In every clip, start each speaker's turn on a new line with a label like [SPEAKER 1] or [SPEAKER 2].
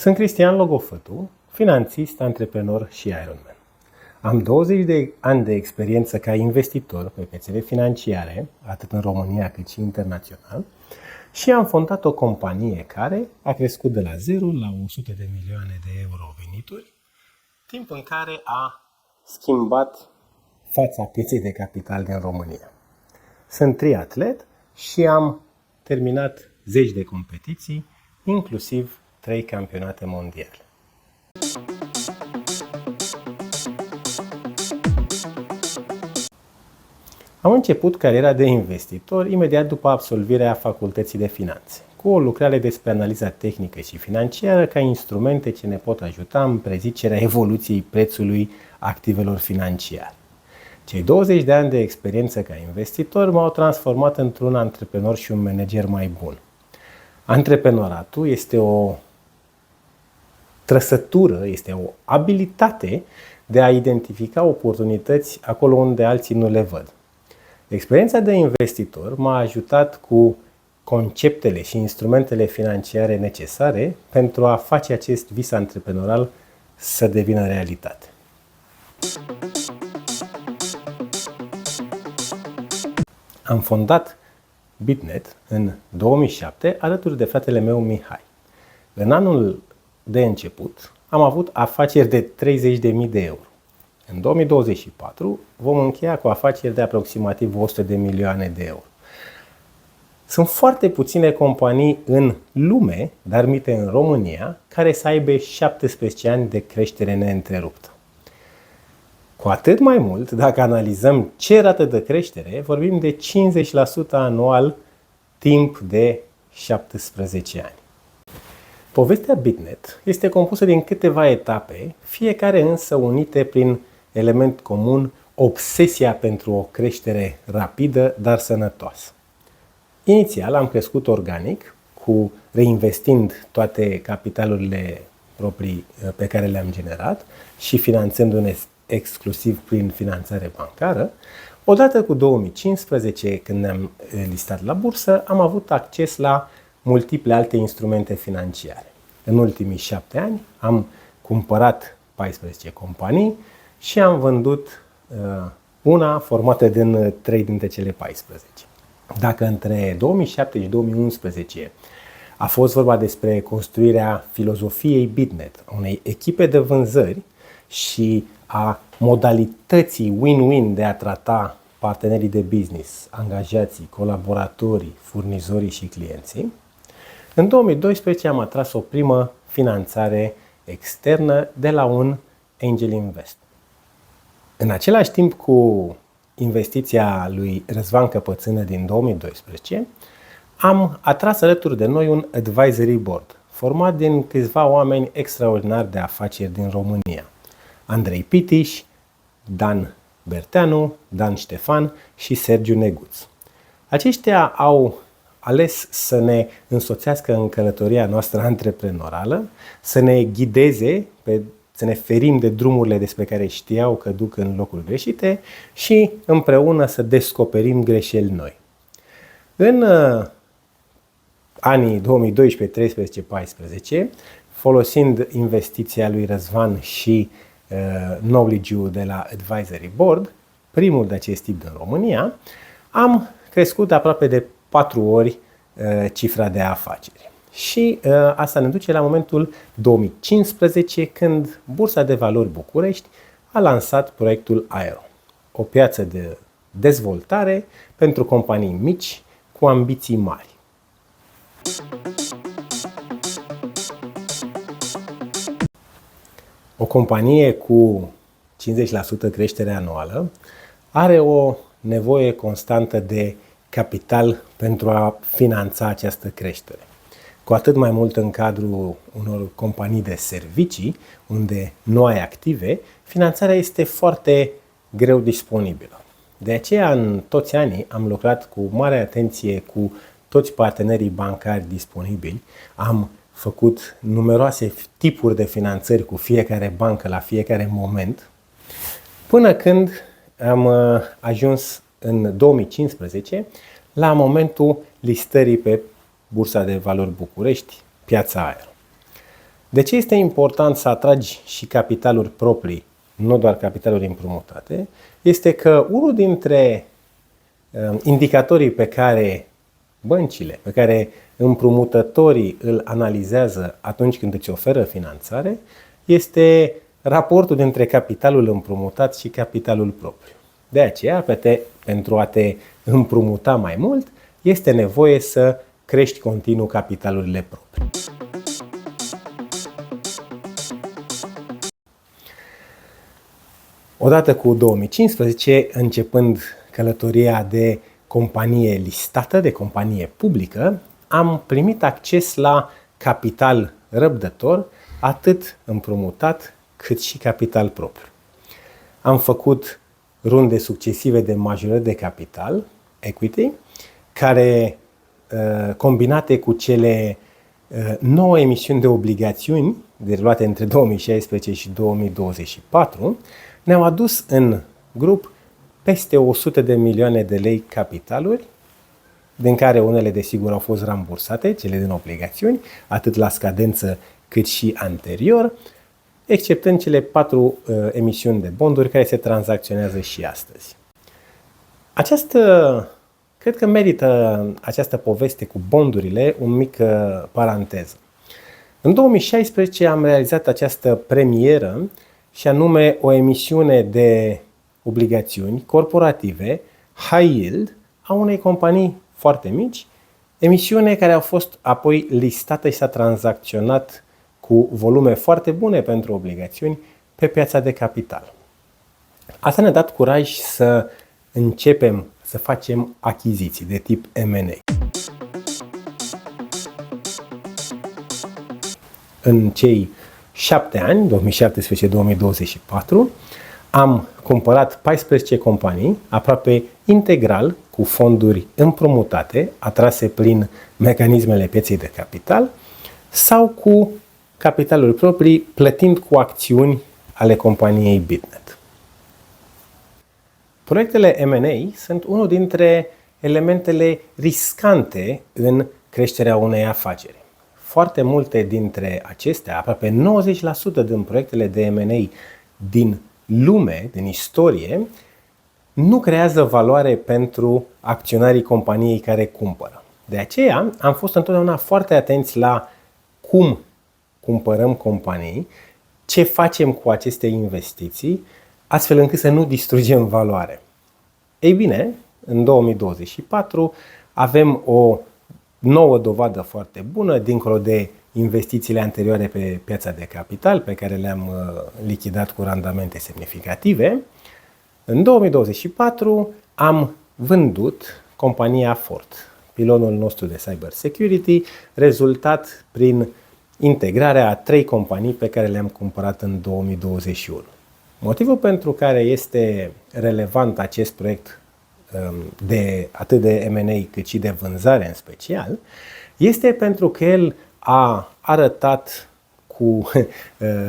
[SPEAKER 1] Sunt Cristian Logofătu, finanțist, antreprenor și Ironman. Am 20 de ani de experiență ca investitor pe piețele financiare, atât în România cât și internațional, și am fondat o companie care a crescut de la 0 la 100 de milioane de euro venituri, timp în care a schimbat fața pieței de capital din România. Sunt triatlet și am terminat 10 de competiții, inclusiv 3 campionate mondiale. Am început cariera de investitor imediat după absolvirea facultății de finanțe, cu o lucrare despre analiza tehnică și financiară ca instrumente ce ne pot ajuta în prezicerea evoluției prețului activelor financiare. Cei 20 de ani de experiență ca investitor m-au transformat într-un antreprenor și un manager mai bun. Antreprenoratul este o trăsătură, este o abilitate de a identifica oportunități acolo unde alții nu le văd. Experiența de investitor m-a ajutat cu conceptele și instrumentele financiare necesare pentru a face acest vis antreprenorial să devină realitate. Am fondat Bitnet în 2007 alături de fratele meu Mihai. În anul de început am avut afaceri de 30.000 de euro. În 2024 vom încheia cu afaceri de aproximativ 100 de milioane de euro. Sunt foarte puține companii în lume, dar mite în România, care să aibă 17 ani de creștere neîntreruptă. Cu atât mai mult, dacă analizăm ce rată de creștere, vorbim de 50% anual timp de 17 ani. Povestea Bitnet este compusă din câteva etape, fiecare însă unite prin element comun, obsesia pentru o creștere rapidă, dar sănătoasă. Inițial am crescut organic, reinvestind toate capitalurile proprii pe care le-am generat și finanțându-ne exclusiv prin finanțare bancară. Odată cu 2015, când ne-am listat la bursă, am avut acces la multiple alte instrumente financiare. În ultimii 7 ani am cumpărat 14 companii și am vândut una formată din 3 dintre cele 14. Dacă între 2007 și 2011 a fost vorba despre construirea filozofiei Bitnet, unei echipe de vânzări și a modalității win-win de a trata partenerii de business, angajații, colaboratorii, furnizorii și clienții, în 2012 am atras o primă finanțare externă de la un angel investor. În același timp cu investiția lui Răzvan Căpățână din 2012, am atras alături de noi un advisory board, format din câțiva oameni extraordinari de afaceri din România. Andrei Pitiș, Dan Berteanu, Dan Ștefan și Sergiu Neguț. Aceștia au ales să ne însoțească în călătoria noastră antreprenorială, să ne ghideze, să ne ferim de drumurile despre care știau că duc în locuri greșite și împreună să descoperim greșeli noi. În anii 2012, 13, 14, folosind investiția lui Răzvan și knowledge-ul de la Advisory Board, primul de acest tip din România, am crescut aproape de 4 ori cifra de afaceri. Și asta ne duce la momentul 2015, când Bursa de Valori București a lansat proiectul Aero, o piață de dezvoltare pentru companii mici cu ambiții mari. O companie cu 50% creștere anuală are o nevoie constantă de capital pentru a finanța această creștere. Cu atât mai mult în cadrul unor companii de servicii, unde nu ai active, finanțarea este foarte greu disponibilă. De aceea, în toți anii, am lucrat cu mare atenție cu toți partenerii bancari disponibili, am făcut numeroase tipuri de finanțări cu fiecare bancă la fiecare moment, până când am ajuns în 2015 la momentul listării pe Bursa de Valori București, piața Aero. De ce este important să atragi și capitaluri proprii, nu doar capitaluri împrumutate? Este că unul dintre indicatorii pe care băncile, pe care împrumutătorii îl analizează atunci când îți oferă finanțare, este raportul dintre capitalul împrumutat și capitalul propriu. De aceea, pentru a te împrumuta mai mult, este nevoie să crești continuu capitalurile proprii. Odată cu 2015, începând călătoria de companie listată, de companie publică, am primit acces la capital răbdător, atât împrumutat cât și capital propriu. Am făcut runde succesive de majorări de capital, equity, care, combinate cu cele 9 emisiuni de obligațiuni derulate între 2016 și 2024, ne-au adus în grup peste 100 de milioane de lei capitaluri, din care unele desigur au fost rambursate, cele din obligațiuni, atât la scadență cât și anterior, exceptând cele 4 emisiuni de bonduri care se tranzacționează și astăzi. Cred că merită această poveste cu bondurile un mic paranteză. În 2016 am realizat această premieră și anume o emisiune de obligațiuni corporative high yield a unei companii foarte mici, emisiune care a fost apoi listată și s-a tranzacționat cu volume foarte bune pentru obligațiuni pe piața de capital. Asta ne-a dat curaj să începem să facem achiziții de tip M&A. În cei 7 ani, 2017-2024, am cumpărat 14 companii, aproape integral cu fonduri împrumutate, atrase prin mecanismele pieței de capital, sau cu capitaluri proprii, plătind cu acțiuni ale companiei BitNet. Proiectele M&A sunt unul dintre elementele riscante în creșterea unei afaceri. Foarte multe dintre acestea, aproape 90% din proiectele de M&A din lume, din istorie, nu creează valoare pentru acționarii companiei care cumpără. De aceea am fost întotdeauna foarte atenți la cum cumpărăm companii, ce facem cu aceste investiții, astfel încât să nu distrugem valoare. Ei bine, în 2024 avem o nouă dovadă foarte bună, dincolo de investițiile anterioare pe piața de capital, pe care le-am lichidat cu randamente semnificative. În 2024 am vândut compania Ford, pilonul nostru de cyber security, rezultat prin integrarea a 3 companii pe care le-am cumpărat în 2021. Motivul pentru care este relevant acest proiect atât de M&A cât și de vânzare în special, este pentru că el a arătat cu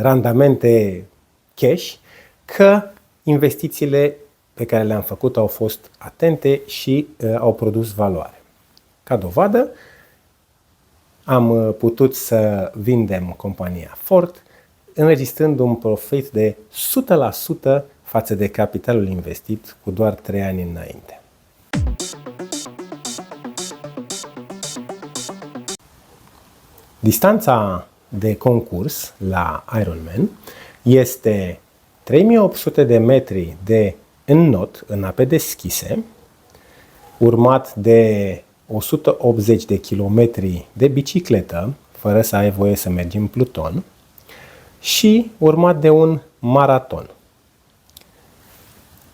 [SPEAKER 1] randamente cash că investițiile pe care le-am făcut au fost atente și au produs valoare. Ca dovadă, am putut să vindem compania Ford, înregistrând un profit de 100% față de capitalul investit cu doar 3 ani înainte. Distanța de concurs la Ironman este 3800 de metri de înnot în ape deschise, urmat de 180 de kilometri de bicicletă, fără să ai voie să mergi în pluton, și urmat de un maraton.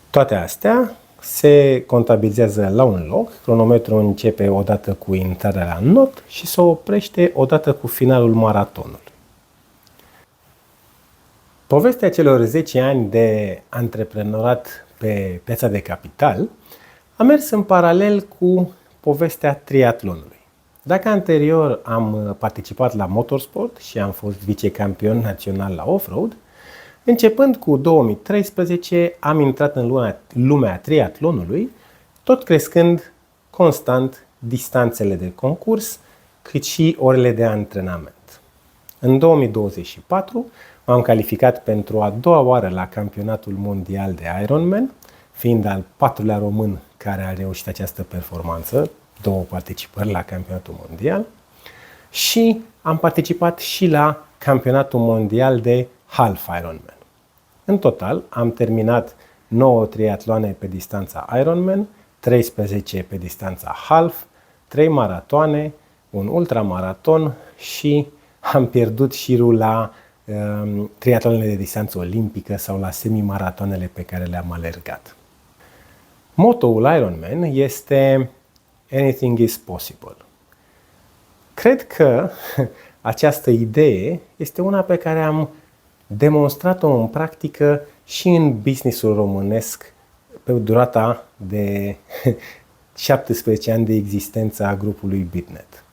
[SPEAKER 1] Toate astea se contabilizează la un loc, cronometrul începe odată cu intrarea la not și se oprește odată cu finalul maratonului. Povestea celor 10 ani de antreprenorat pe piața de capital a mers în paralel cu povestea triatlonului. Dacă anterior am participat la motorsport și am fost vicecampion național la off-road, începând cu 2013 am intrat în lumea triatlonului, tot crescând constant distanțele de concurs, cât și orele de antrenament. În 2024 m-am calificat pentru a doua oară la campionatul mondial de Ironman, fiind al patrulea român care a reușit această performanță, 2 participări la campionatul mondial, și am participat și la campionatul mondial de Half Ironman. În total am terminat 9 triatloane pe distanța Ironman, 13 pe distanța Half, 3 maratoane, un ultramaraton și am pierdut șirul la triatlonele de distanță olimpică sau la semi-maratonele pe care le-am alergat. Motoul Ironman este Anything is possible. Cred că această idee este una pe care am demonstrat-o în practică și în businessul românesc pe durata de 17 ani de existență a grupului BitNet.